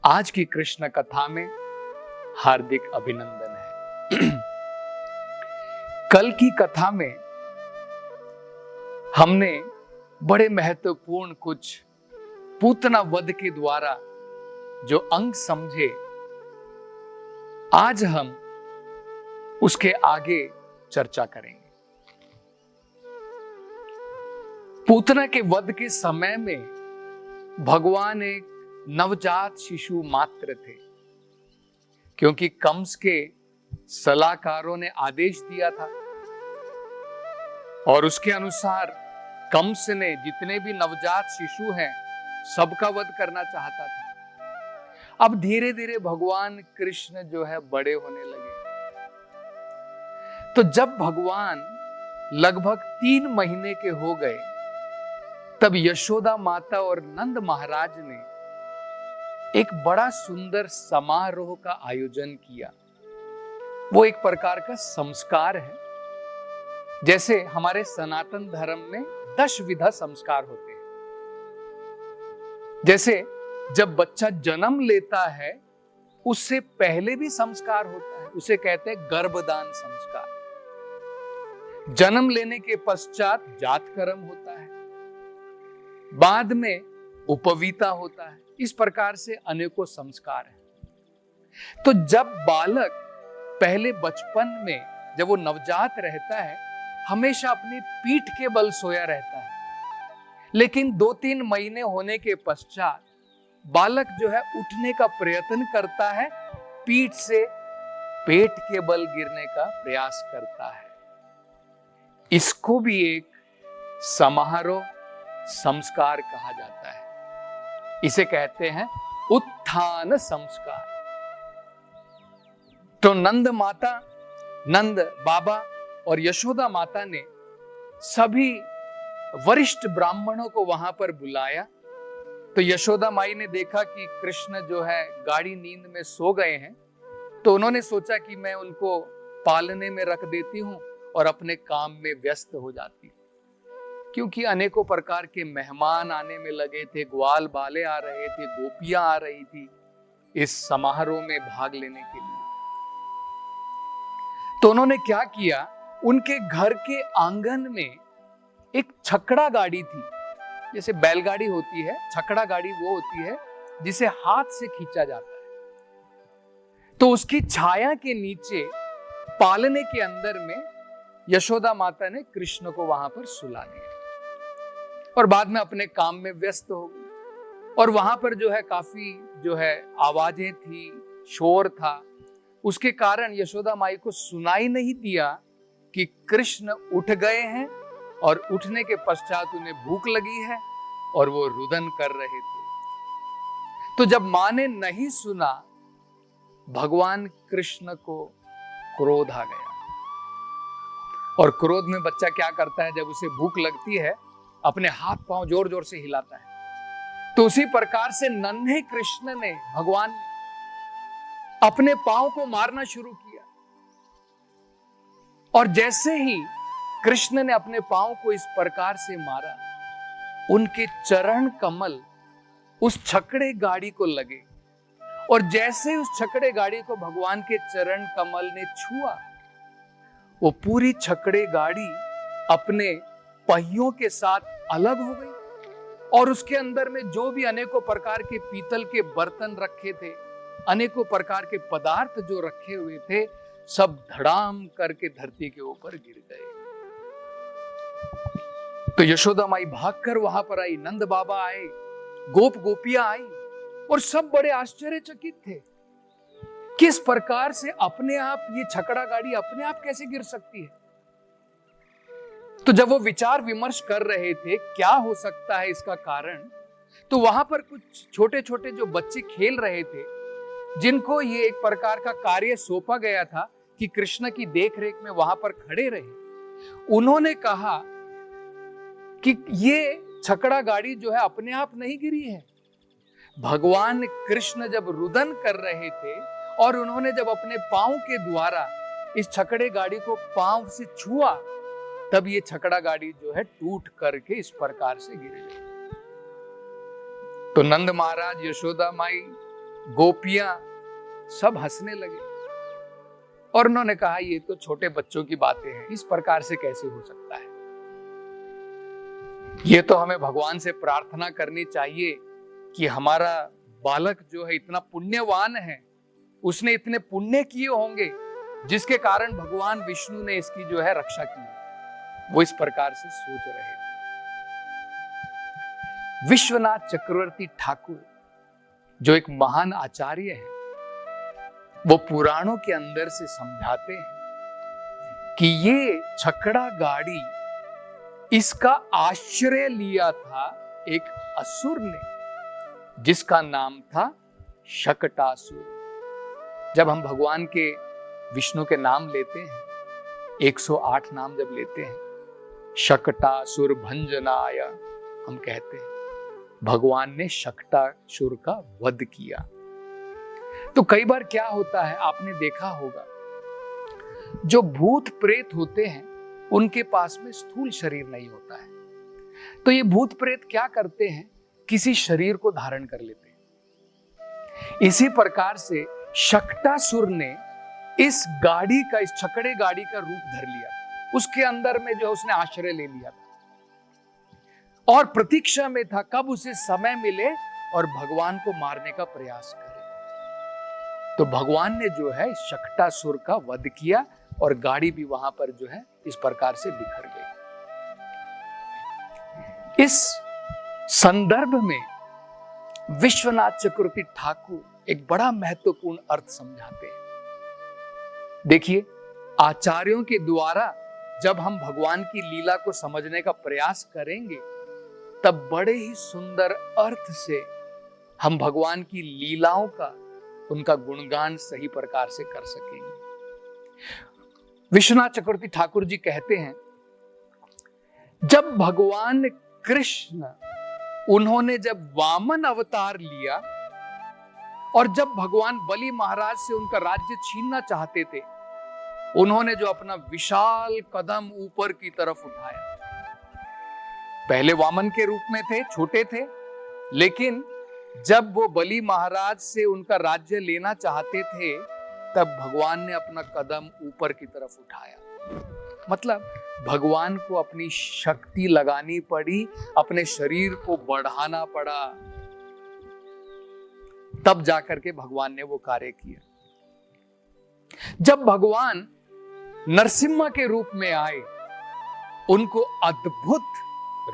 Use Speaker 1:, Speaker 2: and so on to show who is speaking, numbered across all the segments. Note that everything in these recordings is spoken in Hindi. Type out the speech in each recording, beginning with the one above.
Speaker 1: आज की कृष्ण कथा में हार्दिक अभिनंदन है। कल की कथा में हमने बड़े महत्वपूर्ण कुछ पूतना वध के द्वारा जो अंग समझे, आज हम उसके आगे चर्चा करेंगे। पूतना के वध के समय में भगवान एक नवजात शिशु मात्र थे, क्योंकि कंस के सलाहकारों ने आदेश दिया था और उसके अनुसार कंस ने जितने भी नवजात शिशु हैं सबका वध करना चाहता था। अब धीरे धीरे भगवान कृष्ण जो है बड़े होने लगे, तो जब भगवान लगभग 3 महीने के हो गए, तब यशोदा माता और नंद महाराज ने एक बड़ा सुंदर समारोह का आयोजन किया। वो एक प्रकार का संस्कार है। जैसे हमारे सनातन धर्म में 10 विधा संस्कार होते हैं। जैसे जब बच्चा जन्म लेता है उससे पहले भी संस्कार होता है, उसे कहते हैं गर्भदान संस्कार। जन्म लेने के पश्चात जातकर्म होता है, बाद में उपवीता होता है। इस प्रकार से अनेकों संस्कार हैं। तो जब बालक पहले बचपन में जब वो नवजात रहता है, हमेशा अपनी पीठ के बल सोया रहता है, लेकिन 2-3 महीने होने के पश्चात बालक जो है उठने का प्रयत्न करता है, पीठ से पेट के बल गिरने का प्रयास करता है। इसको भी एक समारोह संस्कार कहा जाता है। इसे कहते हैं उत्थान संस्कार। तो नंद माता, नंद बाबा और यशोदा माता ने सभी वरिष्ठ ब्राह्मणों को वहां पर बुलाया। तो यशोदा माई ने देखा कि कृष्ण जो है गाढ़ी नींद में सो गए हैं, तो उन्होंने सोचा कि मैं उनको पालने में रख देती हूं और अपने काम में व्यस्त हो जाती हूं, क्योंकि अनेकों प्रकार के मेहमान आने में लगे थे, ग्वाल बाले आ रहे थे, गोपियां आ रही थी इस समारोह में भाग लेने के लिए। तो उन्होंने क्या किया, उनके घर के आंगन में एक छकड़ा गाड़ी थी। जैसे बैलगाड़ी होती है, छकड़ा गाड़ी वो होती है जिसे हाथ से खींचा जाता है। तो उसकी छाया के नीचे पालने के अंदर में यशोदा माता ने कृष्ण को वहां पर सुला दिया और बाद में अपने काम में व्यस्त हो गई। और वहां पर जो है काफी जो है आवाजें थी, शोर था, उसके कारण यशोदा माई को सुनाई नहीं दिया कि कृष्ण उठ गए हैं और उठने के पश्चात उन्हें भूख लगी है और वो रुदन कर रहे थे। तो जब मां ने नहीं सुना, भगवान कृष्ण को क्रोध आ गया। और क्रोध में बच्चा क्या करता है, जब उसे भूख लगती है अपने हाथ पांव जोर जोर से हिलाता है। तो उसी प्रकार से नन्हे कृष्ण ने, भगवान ने अपने पांव को मारना शुरू किया। और जैसे ही कृष्ण ने अपने पांव को इस प्रकार से मारा, उनके चरण कमल उस छकड़े गाड़ी को लगे और जैसे उस छकड़े गाड़ी को भगवान के चरण कमल ने छुआ, वो पूरी छकड़े गाड़ी अपने पहियों के साथ अलग हो गई और उसके अंदर में जो भी अनेकों प्रकार के पीतल के बर्तन रखे थे, अनेकों प्रकार के पदार्थ जो रखे हुए थे, सब धड़ाम करके धरती के ऊपर गिर गए। तो यशोदा माई भागकर वहां पर आई, नंद बाबा आए, गोप गोपियां आई और सब बड़े आश्चर्यचकित थे। किस प्रकार से अपने आप ये छकड़ा गाड़ी अपने आप कैसे गिर सकती है। तो जब वो विचार विमर्श कर रहे थे क्या हो सकता है इसका कारण, तो वहां पर कुछ छोटे छोटे जो बच्चे खेल रहे थे, जिनको ये एक प्रकार का कार्य सौंपा गया था कि कृष्ण की देखरेख में वहां पर खड़े रहे, उन्होंने कहा कि ये छकड़ा गाड़ी जो है अपने आप नहीं गिरी है। भगवान कृष्ण जब रुदन कर रहे थे और उन्होंने जब अपने पांव के द्वारा इस छकड़े गाड़ी को पांव से छुआ, तब ये छकड़ा गाड़ी जो है टूट करके इस प्रकार से गिर गई। तो नंद महाराज, यशोदा माई, गोपियां सब हंसने लगे और उन्होंने कहा ये तो छोटे बच्चों की बातें हैं, इस प्रकार से कैसे हो सकता है। ये तो हमें भगवान से प्रार्थना करनी चाहिए कि हमारा बालक जो है इतना पुण्यवान है, उसने इतने पुण्य किए होंगे जिसके कारण भगवान विष्णु ने इसकी जो है रक्षा की। वो इस प्रकार से सोच रहे थे। विश्वनाथ चक्रवर्ती ठाकुर जो एक महान आचार्य है, वो पुराणों के अंदर से समझाते हैं कि ये छकड़ा गाड़ी, इसका आश्रय लिया था एक असुर ने जिसका नाम था शकटासुर। जब हम भगवान के विष्णु के नाम लेते हैं, 108 नाम जब लेते हैं, शकटासुर भंजनाय हम कहते हैं, भगवान ने शकटासुर का वध किया। तो कई बार क्या होता है, आपने देखा होगा, जो भूत प्रेत होते हैं उनके पास में स्थूल शरीर नहीं होता है, तो ये भूत प्रेत क्या करते हैं, किसी शरीर को धारण कर लेते हैं। इसी प्रकार से शकटासुर ने इस गाड़ी का, इस छकड़े गाड़ी का रूप धर लिया, उसके अंदर में जो उसने आश्रय ले लिया था और प्रतीक्षा में था कब उसे समय मिले और भगवान को मारने का प्रयास करे। तो भगवान ने जो है शकटासुर का वध किया और गाड़ी भी वहां पर जो है इस प्रकार से बिखर गई। इस संदर्भ में विश्वनाथ चक्रवर्ती ठाकुर एक बड़ा महत्वपूर्ण अर्थ समझाते हैं। देखिए, आचार्यों के द्वारा जब हम भगवान की लीला को समझने का प्रयास करेंगे, तब बड़े ही सुंदर अर्थ से हम भगवान की लीलाओं का, उनका गुणगान सही प्रकार से कर सकेंगे। विश्वनाथ चक्रवर्ती ठाकुर जी कहते हैं, जब भगवान कृष्ण, उन्होंने जब वामन अवतार लिया और जब भगवान बलि महाराज से उनका राज्य छीनना चाहते थे, उन्होंने जो अपना विशाल कदम ऊपर की तरफ उठाया, पहले वामन के रूप में थे, छोटे थे, लेकिन जब वो बलि महाराज से उनका राज्य लेना चाहते थे, तब भगवान ने अपना कदम ऊपर की तरफ उठाया। मतलब भगवान को अपनी शक्ति लगानी पड़ी, अपने शरीर को बढ़ाना पड़ा, तब जाकर के भगवान ने वो कार्य किया। जब भगवान नरसिम्हा के रूप में आए, उनको अद्भुत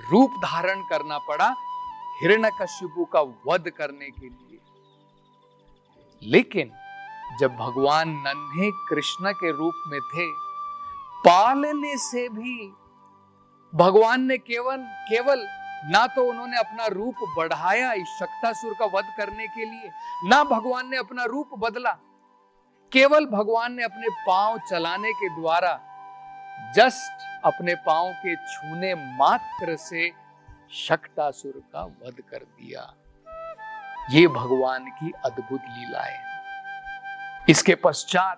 Speaker 1: रूप धारण करना पड़ा हिरण्यकशिपु का वध करने के लिए। लेकिन जब भगवान नन्हे कृष्ण के रूप में थे, पालने से भी भगवान ने केवल ना तो उन्होंने अपना रूप बढ़ाया इस शकटासुर का वध करने के लिए, ना भगवान ने अपना रूप बदला, केवल भगवान ने अपने पांव चलाने के द्वारा, जस्ट अपने पांव के छूने मात्र से शकटासुर का वध कर दिया। ये भगवान की अद्भुत लीला है। इसके पश्चात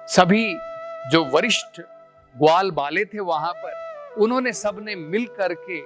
Speaker 1: सभी जो वरिष्ठ ग्वाल बाले थे वहां पर, उन्होंने सबने मिल करके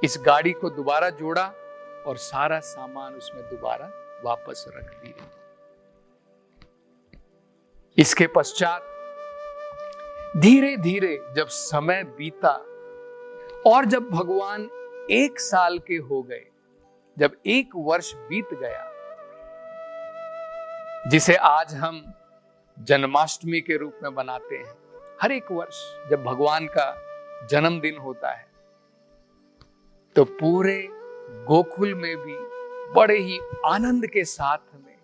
Speaker 1: इस गाड़ी को दोबारा जोड़ा और सारा सामान उसमें दोबारा वापस रख दिया। इसके पश्चात धीरे धीरे जब समय बीता और जब भगवान 1 साल के हो गए, जब 1 वर्ष बीत गया, जिसे आज हम जन्माष्टमी के रूप में बनाते हैं, हर एक वर्ष जब भगवान का जन्मदिन होता है, तो पूरे गोकुल में भी बड़े ही आनंद के साथ में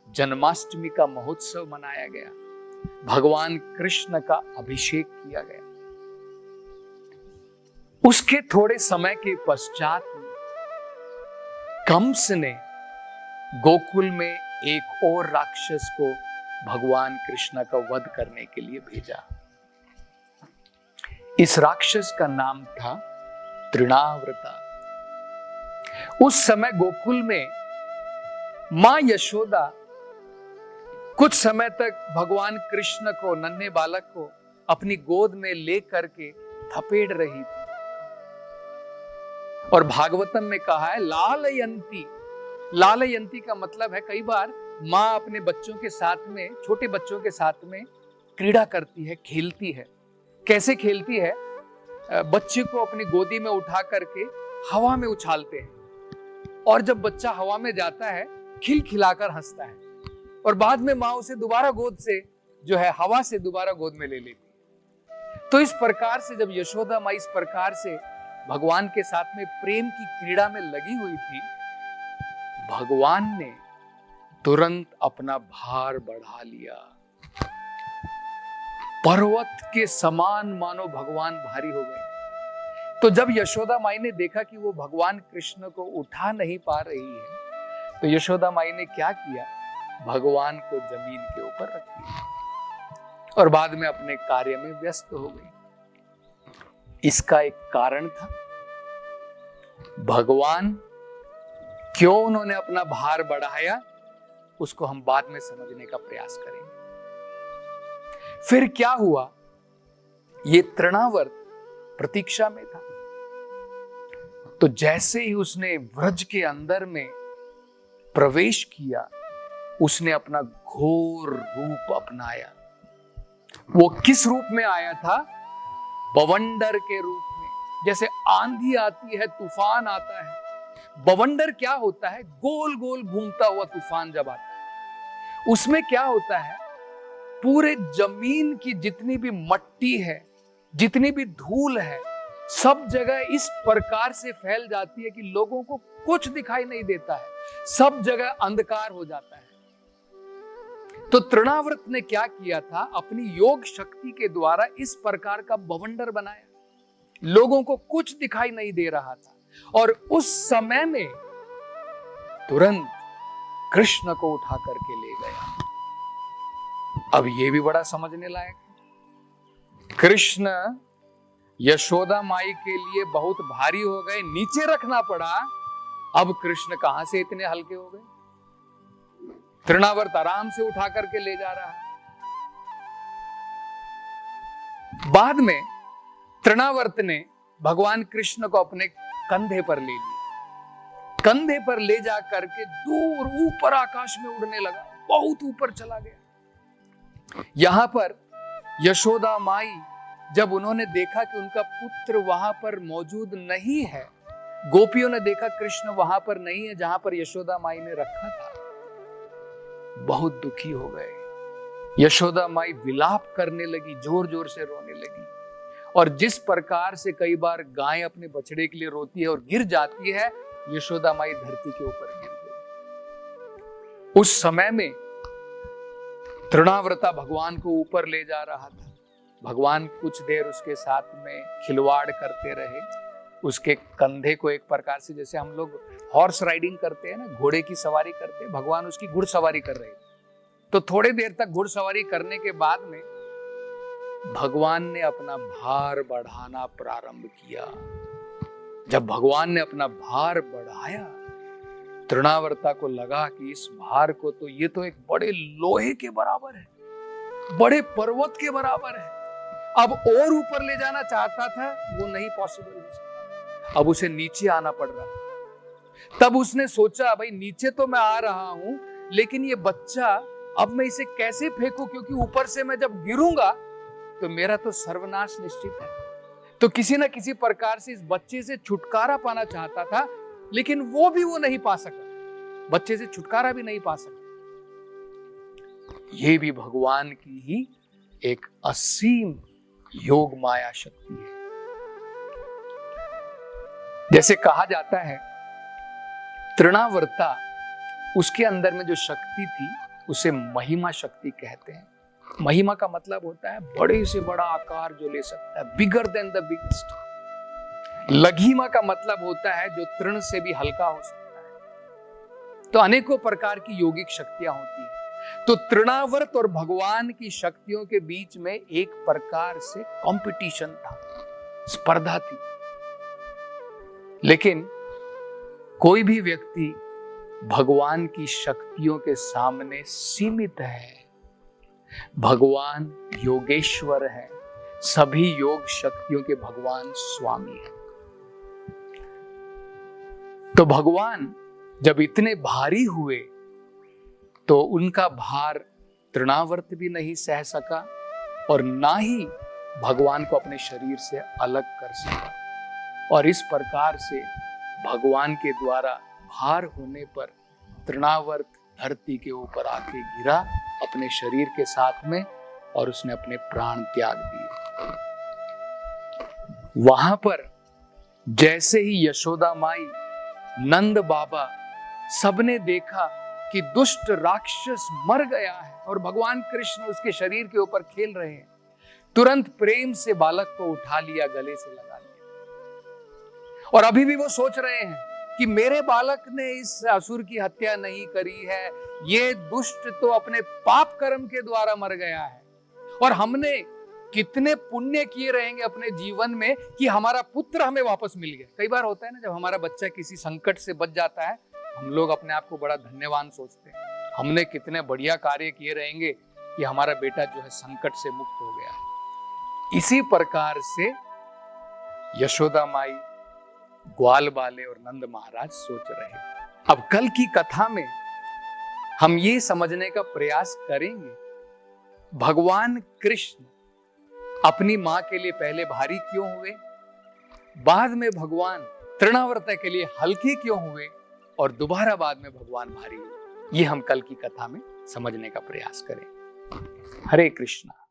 Speaker 1: जन्माष्टमी का महोत्सव मनाया गया, भगवान कृष्ण का अभिषेक किया गया। उसके थोड़े समय के पश्चात कंस ने गोकुल में एक और राक्षस को भगवान कृष्ण का वध करने के लिए भेजा। इस राक्षस का नाम था तृणाव्रता। उस समय गोकुल में मां यशोदा कुछ समय तक भगवान कृष्ण को, नन्हे बालक को अपनी गोद में ले करके थपेड़ रही थी। और भागवतम में कहा है, लालयंती लालयंती का मतलब है कई बार माँ अपने बच्चों के साथ में, छोटे बच्चों के साथ में क्रीड़ा करती है, खेलती है। कैसे खेलती है? बच्चे को अपनी गोदी में उठा करके हवा में उछालते हैं और जब बच्चा हवा में जाता है खिलखिलाकर हंसता है और बाद में माँ उसे दोबारा गोद से जो है हवा से दोबारा गोद में ले लेती है। तो इस प्रकार से जब यशोदा माँ इस प्रकार से भगवान के साथ में प्रेम की क्रीड़ा में लगी हुई थी, भगवान ने तुरंत अपना भार बढ़ा लिया। पर्वत के समान मानो भगवान भारी हो गए। तो जब यशोदा माई ने देखा कि वो भगवान कृष्ण को उठा नहीं पा रही है, तो यशोदा माई ने क्या किया? भगवान को जमीन के ऊपर रख दिया और बाद में अपने कार्य में व्यस्त हो गई। इसका एक कारण था। भगवान क्यों उन्होंने अपना भार बढ़ाया, उसको हम बाद में समझने का प्रयास करेंगे। फिर क्या हुआ? ये तृणावर्त प्रतीक्षा में था। तो जैसे ही उसने व्रज के अंदर में प्रवेश किया, उसने अपना घोर रूप अपनाया। वो किस रूप में आया था? बवंडर के रूप में। जैसे आंधी आती है, तूफान आता है। बवंडर क्या होता है? गोल गोल घूमता हुआ तूफान जब आता है, उसमें क्या होता है? पूरे जमीन की जितनी भी मट्टी है, जितनी भी धूल है, सब जगह इस प्रकार से फैल जाती है कि लोगों को कुछ दिखाई नहीं देता है, सब जगह अंधकार हो जाता है। तो तृणावर्त ने क्या किया था? अपनी योग शक्ति के द्वारा इस प्रकार का बवंडर बनाया, लोगों को कुछ दिखाई नहीं दे रहा था। और उस समय में तुरंत कृष्ण को उठा करके ले गया। अब यह भी बड़ा समझने लायक है। कृष्ण यशोदा माई के लिए बहुत भारी हो गए, नीचे रखना पड़ा। अब कृष्ण कहां से इतने हल्के हो गए? तृणावर्त आराम से उठा करके ले जा रहा है। बाद में तृणावर्त ने भगवान कृष्ण को अपने कंधे पर ले लिया। कंधे पर ले जा करके दूर ऊपर आकाश में उड़ने लगा, बहुत ऊपर चला गया। यहां पर यशोदा माई जब उन्होंने देखा कि उनका पुत्र वहां पर मौजूद नहीं है, गोपियों ने देखा कृष्ण वहां पर नहीं है जहां पर यशोदा माई ने रखा था, बहुत दुखी हो गए। यशोदा माई विलाप करने लगी, जोर जोर से रोने लगी। और जिस प्रकार से कई बार गाय अपने बछड़े के लिए रोती है और गिर जाती है, यशोदा माई धरती के ऊपर गिर गई। उस समय में तृणावर्ता भगवान को ऊपर ले जा रहा था। भगवान कुछ देर उसके साथ में खिलवाड़ करते रहे। उसके कंधे को एक प्रकार से, जैसे हम लोग हॉर्स राइडिंग करते हैं ना, घोड़े की सवारी करते हैं, भगवान उसकी घुड़सवारी कर रहे थे। तो थोड़ी देर तक घुड़सवारी करने के बाद में भगवान ने अपना भार बढ़ाना प्रारंभ किया। जब भगवान ने अपना भार बढ़ाया, तृणावर्ता को लगा कि इस भार को तो, ये तो एक बड़े लोहे के बराबर है, बड़े पर्वत के बराबर है। अब और ऊपर ले जाना चाहता था, वो नहीं पॉसिबल हो सकता। अब उसे नीचे आना पड़ रहा। तब उसने सोचा, भाई नीचे तो मैं आ रहा हूं, लेकिन ये बच्चा, अब मैं इसे कैसे फेंकूं? क्योंकि ऊपर से मैं जब गिरूंगा तो मेरा तो सर्वनाश निश्चित है। तो किसी ना किसी प्रकार से इस बच्चे से छुटकारा पाना चाहता था, लेकिन वो नहीं पा सका। बच्चे से छुटकारा भी नहीं पा सका। ये भी भगवान की ही एक असीम योग माया शक्ति है। जैसे कहा जाता है, तृणावर्ता, उसके अंदर में जो शक्ति थी उसे महिमा शक्ति कहते हैं। महिमा का मतलब होता है बड़े से बड़ा आकार जो ले सकता है, बिगर देन द बिगेस्ट। लघिमा का मतलब होता है जो तृण से भी हल्का हो सकता है। तो अनेकों प्रकार की योगिक शक्तियां होती हैं। तो तृणावर्त और भगवान की शक्तियों के बीच में एक प्रकार से कंपटीशन था, स्पर्धा थी। लेकिन कोई भी व्यक्ति भगवान की शक्तियों के सामने सीमित है। भगवान योगेश्वर है, सभी योग शक्तियों के भगवान स्वामी है। तो भगवान जब इतने भारी हुए तो उनका भार तृणावर्त भी नहीं सह सका और ना ही भगवान को अपने शरीर से अलग कर सका। और इस प्रकार से भगवान के द्वारा भार होने पर तृणावर्त धरती के ऊपर आके गिरा अपने शरीर के साथ में और उसने अपने प्राण त्याग दिए। वहां पर जैसे ही यशोदा माई, नंद बाबा सबने देखा कि दुष्ट राक्षस मर गया है और भगवान कृष्ण उसके शरीर के ऊपर खेल रहे हैं, तुरंत प्रेम से बालक को उठा लिया, गले से लगा लिया। और अभी भी वो सोच रहे हैं कि मेरे बालक ने इस असुर की हत्या नहीं करी है, ये दुष्ट तो अपने पाप कर्म के द्वारा मर गया है और हमने कितने पुण्य किए रहेंगे अपने जीवन में कि हमारा पुत्र हमें वापस मिल गया। कई बार होता है ना, जब हमारा बच्चा किसी संकट से बच जाता है, हम लोग अपने आप को बड़ा धन्यवान सोचते हैं, हमने कितने बढ़िया कार्य किए रहेंगे कि हमारा बेटा जो है संकट से मुक्त हो गया। इसी प्रकार से यशोदा माई, ग्वाल बाले और नंद महाराज सोच रहे। अब कल की कथा में हम ये समझने का प्रयास करेंगे, भगवान कृष्ण अपनी मां के लिए पहले भारी क्यों हुए, बाद में भगवान तृणावर्त के लिए हल्के क्यों हुए और दोबारा बाद में भगवान भारी हुए। ये हम कल की कथा में समझने का प्रयास करें। हरे कृष्णा।